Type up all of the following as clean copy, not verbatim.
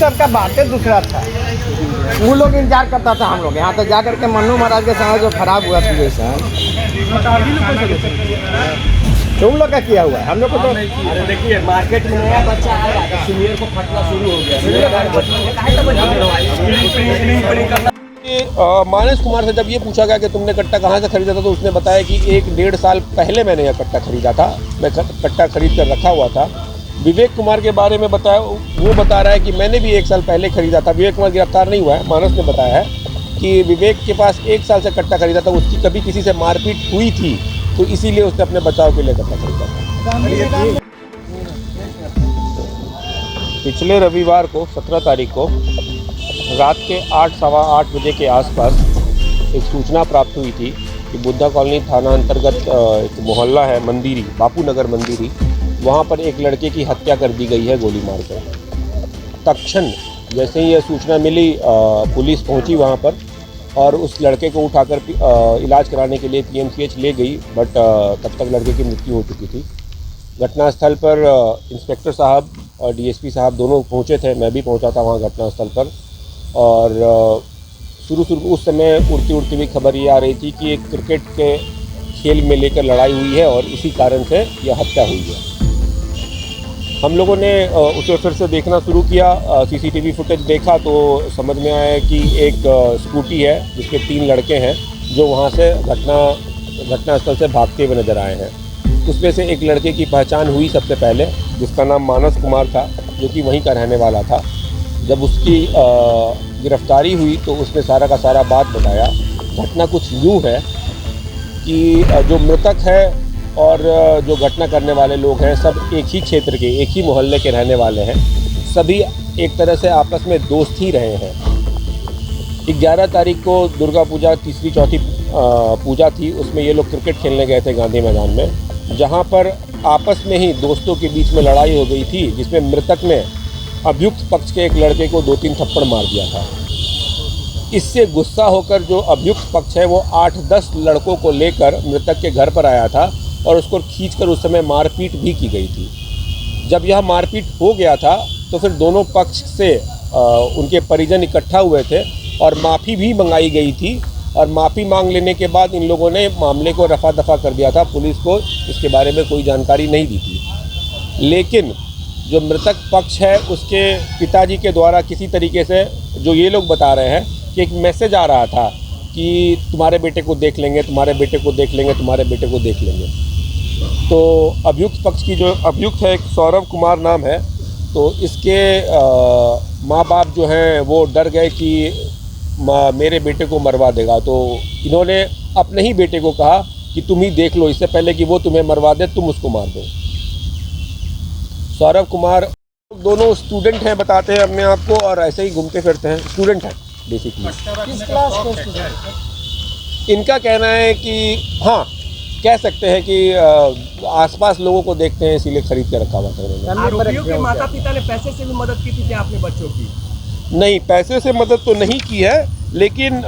सबका बातें दूसरा था। वो लोग इंतजार करता था, हम लोग यहाँ तक जा करके मन्नू महाराज के समय जो खराब हुआ सिचुएशन, तो उन लोग का किया हुआ है। हम लोग को तो अरे देखिए मार्केट में नया बच्चा आया, सीनियर को फटना शुरू हो गया। मानस कुमार से जब ये पूछा गया कि तुमने कट्टा कहाँ से खरीदा था, तो उसने बताया कि 1-1.5 साल पहले मैंने यह कट्टा खरीदा था, मैं कट्टा खरीद कर रखा हुआ था। विवेक कुमार के बारे में बताया, वो बता रहा है कि मैंने भी 1 साल पहले खरीदा था। विवेक कुमार गिरफ्तार नहीं हुआ है। मानस ने बताया है कि विवेक के पास 1 साल से कट्टा खरीदा था, उसकी कभी किसी से मारपीट हुई थी, तो इसीलिए उसने अपने बचाव के लिए कट्टा खरीदा था। पिछले रविवार को 17 तारीख को रात के 8 सवा 8 बजे के आसपास एक सूचना प्राप्त हुई थी कि बुद्धा कॉलोनी थाना अंतर्गत एक मोहल्ला है मंदिरी, बापू नगर मंदिरी, वहाँ पर एक लड़के की हत्या कर दी गई है गोली मारकर। तत्क्षण जैसे ही यह सूचना मिली, पुलिस पहुँची वहाँ पर और उस लड़के को उठाकर इलाज कराने के लिए PMCH ले गई, बट तब तक लड़के की मृत्यु हो चुकी थी। घटनास्थल पर इंस्पेक्टर साहब और DSP साहब दोनों पहुँचे थे, मैं भी पहुँचा था वहाँ घटनास्थल पर। और शुरू उस समय उड़ती हुई खबर ये आ रही थी कि एक क्रिकेट के खेल में लेकर लड़ाई हुई है और इसी कारण से यह हत्या हुई है। हम लोगों ने उसे फिर से देखना शुरू किया, CCTV फुटेज देखा तो समझ में आया कि एक स्कूटी है जिसके 3 लड़के हैं जो वहाँ से घटनास्थल से भागते हुए नजर आए हैं। उसमें से एक लड़के की पहचान हुई सबसे पहले, जिसका नाम मानस कुमार था, जो कि वहीं का रहने वाला था। जब उसकी गिरफ्तारी हुई तो उसने सारा का सारा बात बताया। घटना कुछ यूँ है कि जो मृतक है और जो घटना करने वाले लोग हैं सब एक ही क्षेत्र के, एक ही मोहल्ले के रहने वाले हैं। सभी एक तरह से आपस में दोस्त ही रहे हैं। 11 तारीख को दुर्गा पूजा, तीसरी चौथी पूजा थी, उसमें ये लोग क्रिकेट खेलने गए थे गांधी मैदान में, जहां पर आपस में ही दोस्तों के बीच में लड़ाई हो गई थी, जिसमें मृतक ने अभियुक्त पक्ष के एक लड़के को 2-3 थप्पड़ मार दिया था। इससे गुस्सा होकर जो अभियुक्त पक्ष है वो 8-10 लड़कों को लेकर मृतक के घर पर आया था और उसको खींचकर उस समय मारपीट भी की गई थी। जब यह मारपीट हो गया था तो फिर दोनों पक्ष से उनके परिजन इकट्ठा हुए थे और माफ़ी भी मंगाई गई थी। और माफ़ी मांग लेने के बाद इन लोगों ने मामले को रफा दफा कर दिया था। पुलिस को इसके बारे में कोई जानकारी नहीं दी थी। लेकिन जो मृतक पक्ष है उसके पिताजी के द्वारा किसी तरीके से, जो ये लोग बता रहे हैं कि एक मैसेज आ रहा था कि तुम्हारे बेटे को देख लेंगे, तुम्हारे बेटे को देख लेंगे, तुम्हारे बेटे को देख लेंगे। तो अभियुक्त पक्ष की जो अभियुक्त है, सौरभ कुमार नाम है, तो इसके माँ बाप जो हैं वो डर गए कि मेरे बेटे को मरवा देगा। तो इन्होंने अपने ही बेटे को कहा कि तुम ही देख लो, इससे पहले कि वो तुम्हें मरवा दे तुम उसको मार दो। सौरभ कुमार दोनों स्टूडेंट हैं, बताते हैं अपने आप को, और ऐसे ही घूमते फिरते हैं, स्टूडेंट हैं बेसिकली। किस क्लास के स्टूडेंट? इनका कहना है कि हाँ, कह सकते हैं कि आसपास लोगों को देखते हैं इसीलिए खरीद के रखा हुआ था उन्होंने। आरोपियों के माता पिता ने पैसे से भी मदद की थी क्या अपने बच्चों की? नहीं, पैसे से मदद तो नहीं की है, लेकिन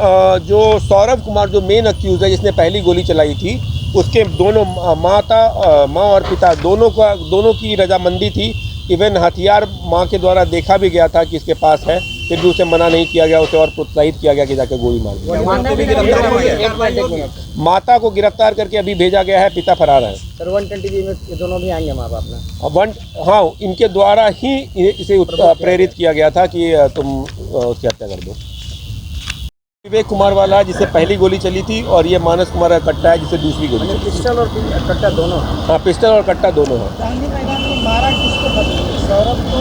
जो सौरभ कुमार जो मेन अक्यूज है, जिसने पहली गोली चलाई थी, उसके दोनों माँ और पिता दोनों की रजामंदी थी। इवन हथियार माँ के द्वारा देखा भी गया था कि इसके पास है, फिर भी उसे मना नहीं किया गया, उसे और प्रोत्साहित किया गया कि जाकर गोली मार दो। माता को गिरफ्तार करके अभी भेजा गया है, पिता फरार है। सर 120 में ये दोनों भी आएंगे माँ बाप ना? हाँ, इनके द्वारा ही इसे प्रेरित किया गया था कि तुम उसकी हत्या कर दो। विवेक कुमार वाला जिसे पहली गोली चली थी, और ये मानस कुमार का कट्टा है जिसे दूसरी गोली चली। पिस्टल और कट्टा दोनों? हाँ, पिस्टल और कट्टा दोनों है। गांधी मैदान में मारा किसको? सौरभ को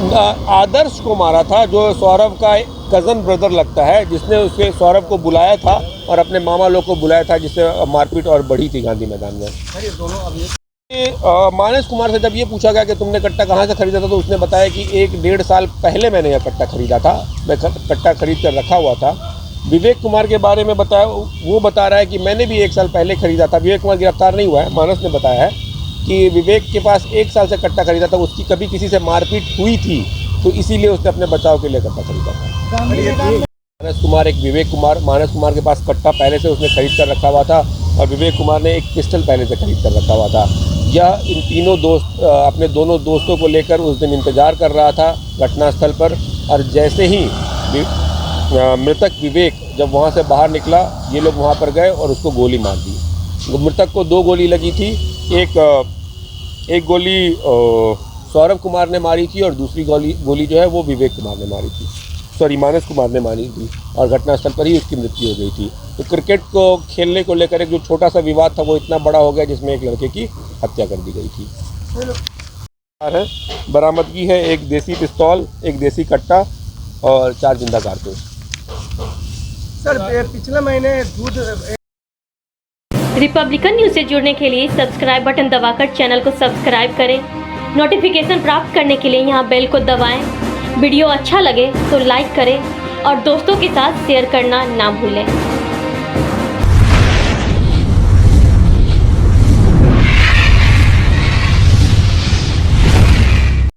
या आदर्श को मारा था, जो सौरभ का कज़न ब्रदर लगता है, जिसने उसके सौरभ को बुलाया था और अपने मामा लोग को बुलाया था, जिससे मारपीट और बढ़ी थी गांधी मैदान में। मानस कुमार से जब ये पूछा गया कि तुमने कट्टा कहाँ से खरीदा था, तो उसने बताया कि 1-1.5 साल पहले मैंने यह कट्टा खरीदा था, मैं कट्टा खरीद कर रखा हुआ था। विवेक कुमार के बारे में बताया, वो बता रहा है कि मैंने भी 1 साल पहले खरीदा था। विवेक कुमार गिरफ्तार नहीं हुआ है। मानस ने बताया है कि विवेक के पास 1 साल से कट्टा खरीदा था, उसकी कभी किसी से मारपीट हुई थी, तो इसीलिए उसने अपने बचाव के लिए कट्टा खरीदा था। मानस कुमार, एक विवेक कुमार, मानस कुमार के पास कट्टा पहले से उसने खरीद कर रखा हुआ था। और विवेक कुमार ने एक पिस्टल पहले से खरीद कर रखा हुआ था। यह इन तीनों दोस्त अपने दोनों दोस्तों को लेकर उस दिन इंतज़ार कर रहा था घटनास्थल पर, और जैसे ही मृतक विवेक जब वहाँ से बाहर निकला, ये लोग वहाँ पर गए और उसको गोली मार दी। मृतक को 2 गोली लगी थी, एक गोली सौरभ कुमार ने मारी थी और दूसरी गोली जो है वो विवेक कुमार ने मारी थी, सॉरी मानस कुमार ने मारी थी, और घटनास्थल पर ही उसकी मृत्यु हो गई थी। तो क्रिकेट को खेलने को लेकर एक जो छोटा सा विवाद था वो इतना बड़ा हो गया जिसमें एक लड़के की हत्या कर दी गई थी। बरामदगी है एक देसी पिस्तौल, एक देसी कट्टा और 4 जिंदा कारतूस। सर पिछले महीने दूध रिपब्लिकन न्यूज़ से जुड़ने के लिए सब्सक्राइब बटन दबाकर चैनल को सब्सक्राइब करें। नोटिफिकेशन प्राप्त करने के लिए यहाँ बेल को दबाएं। वीडियो अच्छा लगे तो लाइक करें और दोस्तों के साथ शेयर करना ना भूलें।